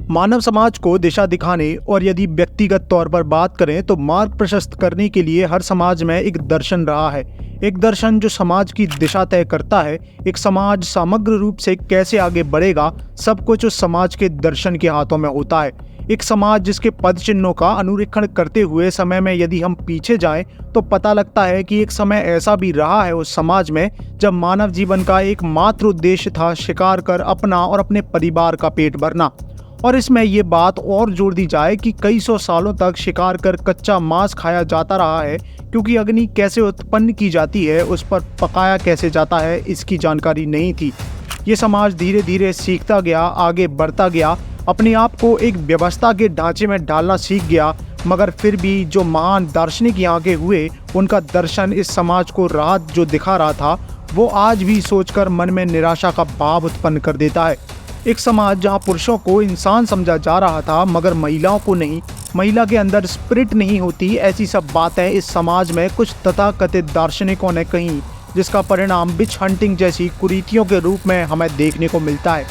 मानव समाज को दिशा दिखाने और यदि व्यक्तिगत तौर पर बात करें तो मार्ग प्रशस्त करने के लिए हर समाज में एक दर्शन रहा है। एक दर्शन जो समाज की दिशा तय करता है। एक समाज समग्र रूप से कैसे आगे बढ़ेगा, सब कुछ उस समाज के दर्शन के हाथों में होता है। एक समाज जिसके पद चिन्हों का अनुरीक्षण करते हुए समय में यदि हम पीछे जाएं तो पता लगता है कि एक समय ऐसा भी रहा है उस समाज में जब मानव जीवन का एकमात्र उद्देश्य था शिकार कर अपना और अपने परिवार का पेट भरना। और इसमें ये बात और जोड़ दी जाए कि कई सौ सालों तक शिकार कर कच्चा मांस खाया जाता रहा है, क्योंकि अग्नि कैसे उत्पन्न की जाती है, उस पर पकाया कैसे जाता है, इसकी जानकारी नहीं थी। ये समाज धीरे धीरे सीखता गया, आगे बढ़ता गया, अपने आप को एक व्यवस्था के ढांचे में डालना सीख गया। मगर फिर भी जो महान दार्शनिक यहाँ के हुए, उनका दर्शन इस समाज को राह जो दिखा रहा था, वो आज भी सोचकर मन में निराशा का भाव उत्पन्न कर देता है। एक समाज जहाँ पुरुषों को इंसान समझा जा रहा था मगर महिलाओं को नहीं, महिला के अंदर स्पिरिट नहीं होती, ऐसी सब बातें इस समाज में कुछ तथाकथित दार्शनिकों ने कही, जिसका परिणाम विच हंटिंग जैसी कुरीतियों के रूप में हमें देखने को मिलता है।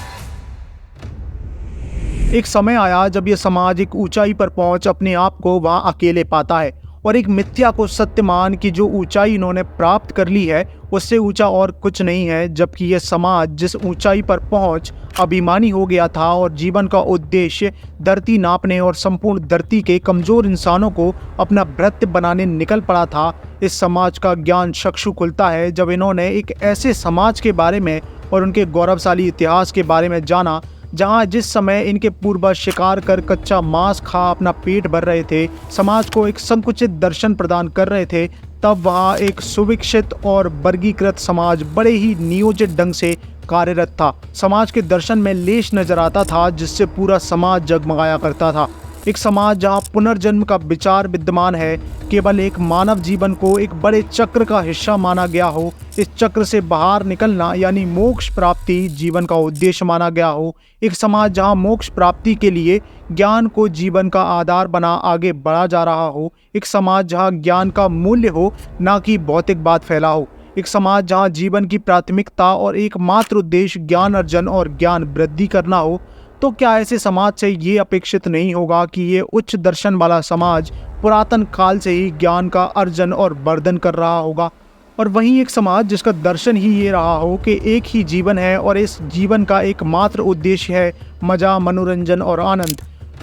एक समय आया जब यह समाज एक ऊंचाई पर पहुंच अपने आप को वहां अकेले पाता है और एक मिथ्या को सत्य मान कि जो ऊंचाई इन्होंने प्राप्त कर ली है उससे ऊंचा और कुछ नहीं है। जबकि यह समाज जिस ऊंचाई पर पहुंच अभिमानी हो गया था और जीवन का उद्देश्य धरती नापने और संपूर्ण धरती के कमजोर इंसानों को अपना भृत्य बनाने निकल पड़ा था, इस समाज का ज्ञान चक्षु खुलता है जब इन्होंने एक ऐसे समाज के बारे में और उनके गौरवशाली इतिहास के बारे में जाना जहां जिस समय इनके पूर्वज शिकार कर कच्चा मांस खा अपना पेट भर रहे थे, समाज को एक संकुचित दर्शन प्रदान कर रहे थे, तब वहां एक सुविकसित और वर्गीकृत समाज बड़े ही नियोजित ढंग से कार्यरत था। समाज के दर्शन में लेश नजर आता था जिससे पूरा समाज जगमगाया करता था। एक समाज जहां पुनर्जन्म का विचार विद्यमान है, केवल एक मानव जीवन को एक बड़े चक्र का हिस्सा माना गया हो, इस चक्र से बाहर निकलना यानी मोक्ष प्राप्ति जीवन का उद्देश्य माना गया हो। एक समाज जहां मोक्ष प्राप्ति के लिए ज्ञान को जीवन का आधार बना आगे बढ़ा जा रहा हो। एक समाज जहां ज्ञान का मूल्य हो, ना कि भौतिकवाद फैला हो। एक समाज जहां जीवन की प्राथमिकता और एकमात्र उद्देश्य ज्ञान अर्जन और ज्ञान वृद्धि करना हो। तो क्या ऐसे समाज से ये अपेक्षित नहीं होगा कि ये उच्च दर्शन वाला समाज पुरातन काल से ही ज्ञान का अर्जन और वर्धन कर रहा होगा? और वहीं एक समाज जिसका दर्शन ही ये रहा हो कि एक ही जीवन है और इस जीवन का एकमात्र उद्देश्य है मजा, मनोरंजन और आनंद।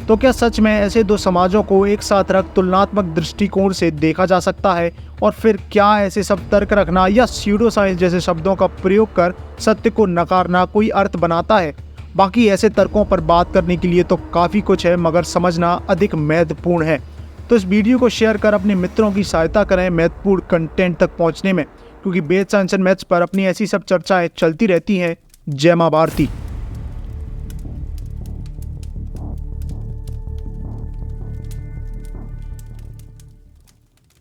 तो क्या सच में ऐसे दो समाजों को एक साथ रख तुलनात्मक दृष्टिकोण से देखा जा सकता है? और फिर क्या ऐसे सब तर्क रखना या स्यूडो साइंस जैसे शब्दों का प्रयोग कर सत्य को नकारना कोई अर्थ बनाता है? बाकी ऐसे तर्कों पर बात करने के लिए तो काफ़ी कुछ है, मगर समझना अधिक महत्वपूर्ण है। तो इस वीडियो को शेयर कर अपने मित्रों की सहायता करें महत्वपूर्ण कंटेंट तक पहुंचने में, क्योंकि वेद साइंस एंड मैथ्स पर अपनी ऐसी सब चर्चाएं चलती रहती हैं। जय मां भारती।